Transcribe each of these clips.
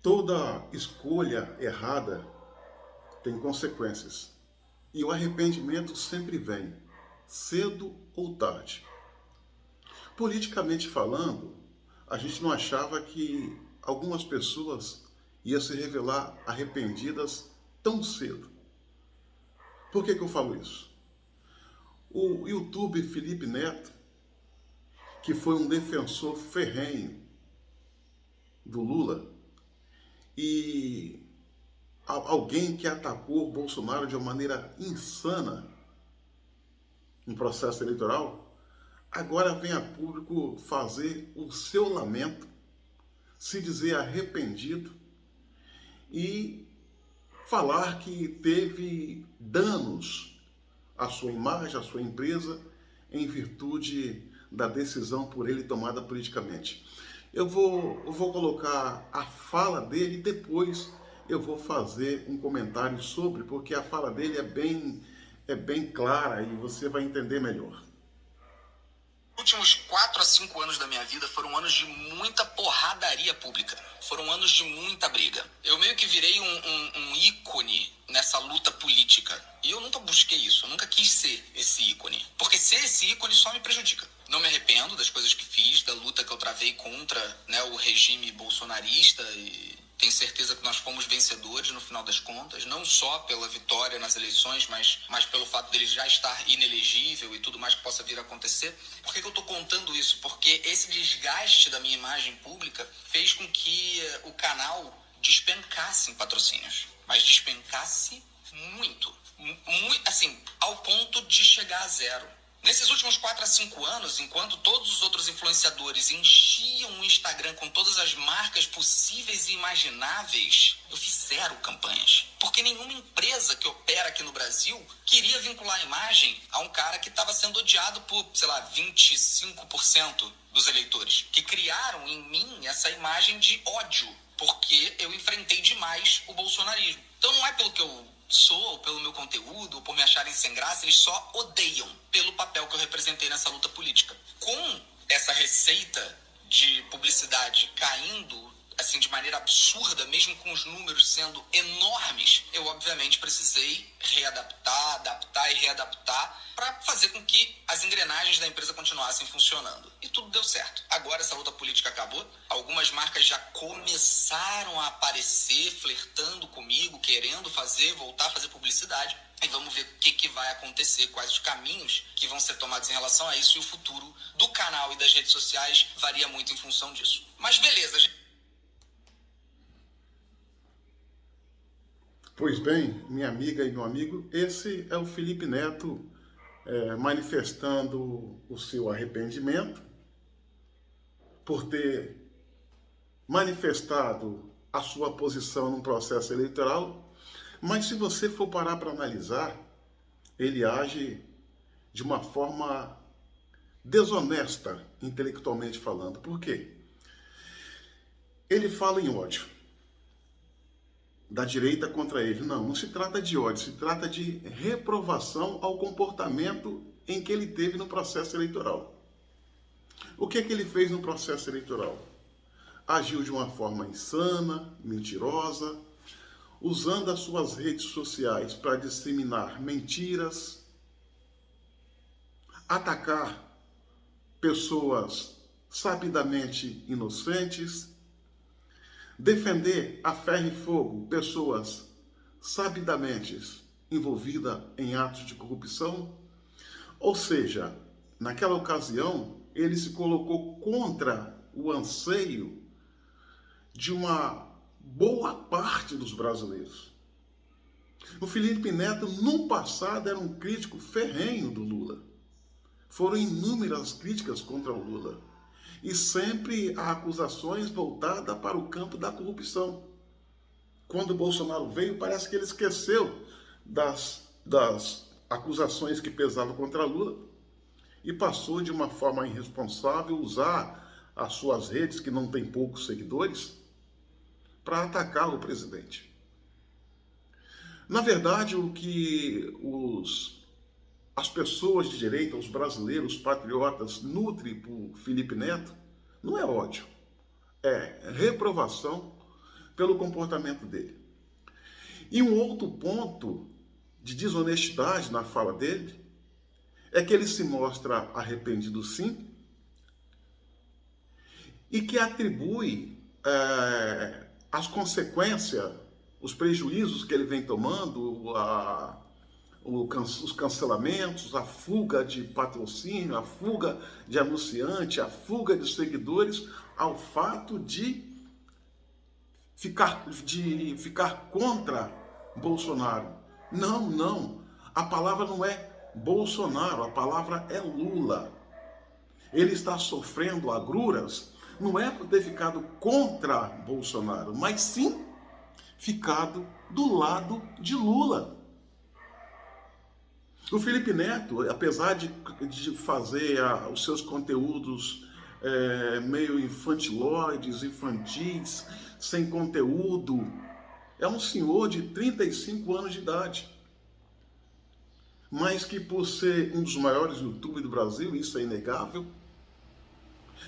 Toda escolha errada tem consequências. E o arrependimento sempre vem, cedo ou tarde. Politicamente falando, a gente não achava que algumas pessoas iam se revelar arrependidas tão cedo. Por que eu falo isso? O YouTube Felipe Neto, que foi um defensor ferrenho do Lula e alguém que atacou o Bolsonaro de uma maneira insana no processo eleitoral, agora vem a público fazer o seu lamento, se dizer arrependido e falar que teve danos à sua imagem, à sua empresa, em virtude da decisão por ele tomada politicamente. Eu vou colocar a fala dele e depois eu vou fazer um comentário sobre, porque a fala dele é bem clara e você vai entender melhor. Últimos 4 a 5 anos da minha vida foram anos de muita porradaria pública. Foram anos de muita briga. Eu meio que virei um ícone nessa luta política. E eu nunca busquei isso, eu nunca quis ser esse ícone. Porque ser esse ícone só me prejudica. Não me arrependo das coisas que fiz, da luta que eu travei contra, né, o regime bolsonarista e tenho certeza que nós fomos vencedores no final das contas, não só pela vitória nas eleições, mas pelo fato dele já estar inelegível e tudo mais que possa vir a acontecer. Por que eu estou contando isso? Porque esse desgaste da minha imagem pública fez com que o canal despencasse em patrocínios. Mas despencasse muito, assim, ao ponto de chegar a zero. Nesses últimos 4 a 5 anos, enquanto todos os outros influenciadores enchiam o Instagram com todas as marcas possíveis e imagináveis, eu fiz 0 campanhas. Porque nenhuma empresa que opera aqui no Brasil queria vincular a imagem a um cara que estava sendo odiado por, 25% dos eleitores, que criaram em mim essa imagem de ódio, porque eu enfrentei demais o bolsonarismo. Então não é pelo que eu sou, ou pelo meu conteúdo, ou por me acharem sem graça, eles só odeiam pelo papel que eu representei nessa luta política. Com essa receita de publicidade caindo assim de maneira absurda, mesmo com os números sendo enormes, eu obviamente precisei adaptar e readaptar para fazer com que as engrenagens da empresa continuassem funcionando. E tudo deu certo. Agora essa luta política acabou, algumas marcas já começaram a aparecer, flertando comigo, querendo voltar a fazer publicidade. E vamos ver o que vai acontecer, quais os caminhos que vão ser tomados em relação a isso, e o futuro do canal e das redes sociais varia muito em função disso. Mas beleza, gente. Pois bem, minha amiga e meu amigo, esse é o Felipe Neto manifestando o seu arrependimento por ter manifestado a sua posição no processo eleitoral, mas se você for parar para analisar, ele age de uma forma desonesta, intelectualmente falando. Por quê? Ele fala em ódio da direita contra ele. Não se trata de ódio, se trata de reprovação ao comportamento em que ele teve no processo eleitoral. O que ele fez no processo eleitoral? Agiu de uma forma insana, mentirosa, usando as suas redes sociais para disseminar mentiras, atacar pessoas sabidamente inocentes, defender a ferro e fogo pessoas sabidamente envolvidas em atos de corrupção. Ou seja, naquela ocasião, ele se colocou contra o anseio de uma boa parte dos brasileiros. O Felipe Neto, no passado, era um crítico ferrenho do Lula. Foram inúmeras críticas contra o Lula. E sempre há acusações voltadas para o campo da corrupção. Quando o Bolsonaro veio, parece que ele esqueceu das acusações que pesavam contra Lula e passou de uma forma irresponsável usar as suas redes, que não tem poucos seguidores, para atacar o presidente. Na verdade, o que as pessoas de direita, os brasileiros, os patriotas, nutrem por Felipe Neto, não é ódio, é reprovação pelo comportamento dele. E um outro ponto de desonestidade na fala dele é que ele se mostra arrependido sim e que atribui as consequências, os prejuízos que ele vem tomando, os cancelamentos, a fuga de patrocínio, a fuga de anunciante, a fuga de seguidores, ao fato de ficar contra Bolsonaro. Não. A palavra não é Bolsonaro, a palavra é Lula. Ele está sofrendo agruras, não é por ter ficado contra Bolsonaro, mas sim ficado do lado de Lula. O Felipe Neto, apesar de fazer os seus conteúdos meio infantiloides, infantis, sem conteúdo, é um senhor de 35 anos de idade. Mas que por ser um dos maiores YouTubers do Brasil, isso é inegável,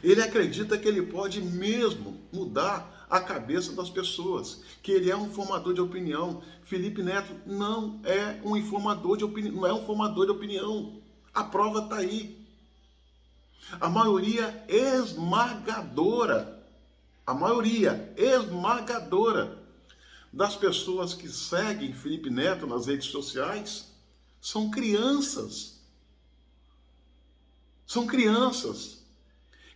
ele acredita que ele pode mesmo mudar a cabeça das pessoas, que ele é um formador de opinião. Felipe Neto não é um formador de opinião, não é um formador de opinião. A prova está aí. A maioria esmagadora das pessoas que seguem Felipe Neto nas redes sociais são crianças. São crianças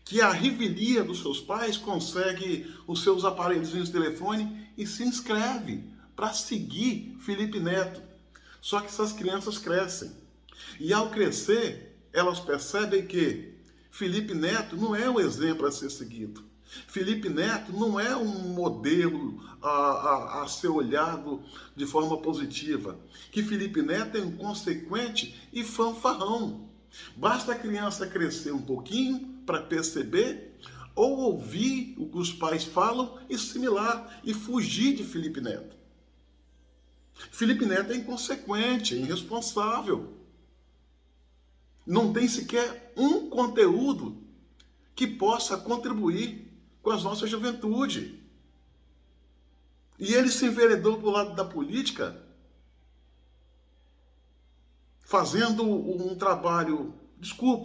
que a revelia dos seus pais consegue os seus aparelhos de telefone e se inscreve para seguir Felipe Neto. Só que essas crianças crescem. E ao crescer, elas percebem que Felipe Neto não é um exemplo a ser seguido. Felipe Neto não é um modelo a ser olhado de forma positiva. Que Felipe Neto é inconsequente e fanfarrão. Basta a criança crescer um pouquinho para perceber ou ouvir o que os pais falam e assimilar e fugir de Felipe Neto. Felipe Neto é inconsequente, é irresponsável. Não tem sequer um conteúdo que possa contribuir com a nossa juventude. E ele se enveredou para o lado da política, fazendo um trabalho,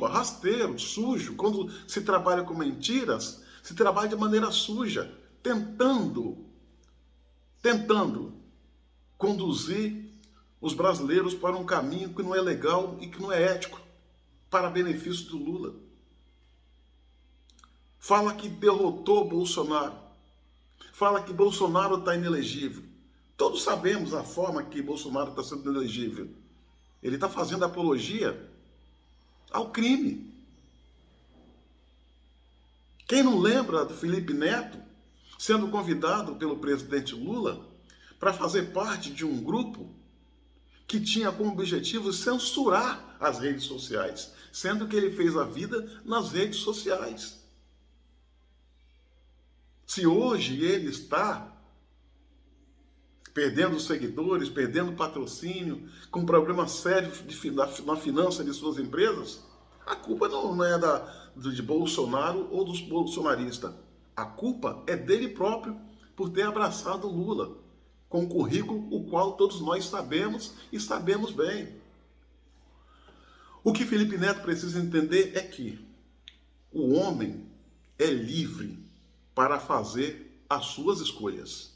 rasteiro, sujo. Quando se trabalha com mentiras, se trabalha de maneira suja, tentando conduzir os brasileiros para um caminho que não é legal e que não é ético, para benefício do Lula. Fala que derrotou Bolsonaro. Fala que Bolsonaro está inelegível. Todos sabemos a forma que Bolsonaro está sendo inelegível. Ele está fazendo apologia ao crime. Quem não lembra do Felipe Neto sendo convidado pelo presidente Lula para fazer parte de um grupo que tinha como objetivo censurar as redes sociais, sendo que ele fez a vida nas redes sociais. Se hoje ele está perdendo seguidores, perdendo patrocínio, com problemas sérios na finança de suas empresas, a culpa não é de Bolsonaro ou dos bolsonaristas. A culpa é dele próprio por ter abraçado Lula, com um currículo o qual todos nós sabemos e sabemos bem. O que Felipe Neto precisa entender é que o homem é livre para fazer as suas escolhas,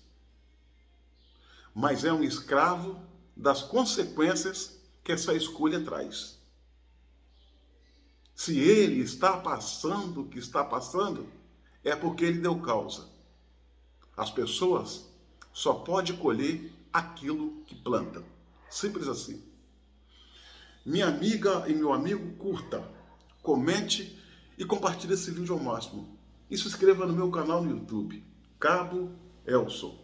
mas é um escravo das consequências que essa escolha traz. Se ele está passando o que está passando, é porque ele deu causa. As pessoas só podem colher aquilo que plantam. Simples assim. Minha amiga e meu amigo, curta, comente e compartilhe esse vídeo ao máximo. E se inscreva no meu canal no YouTube, Cabo Elson.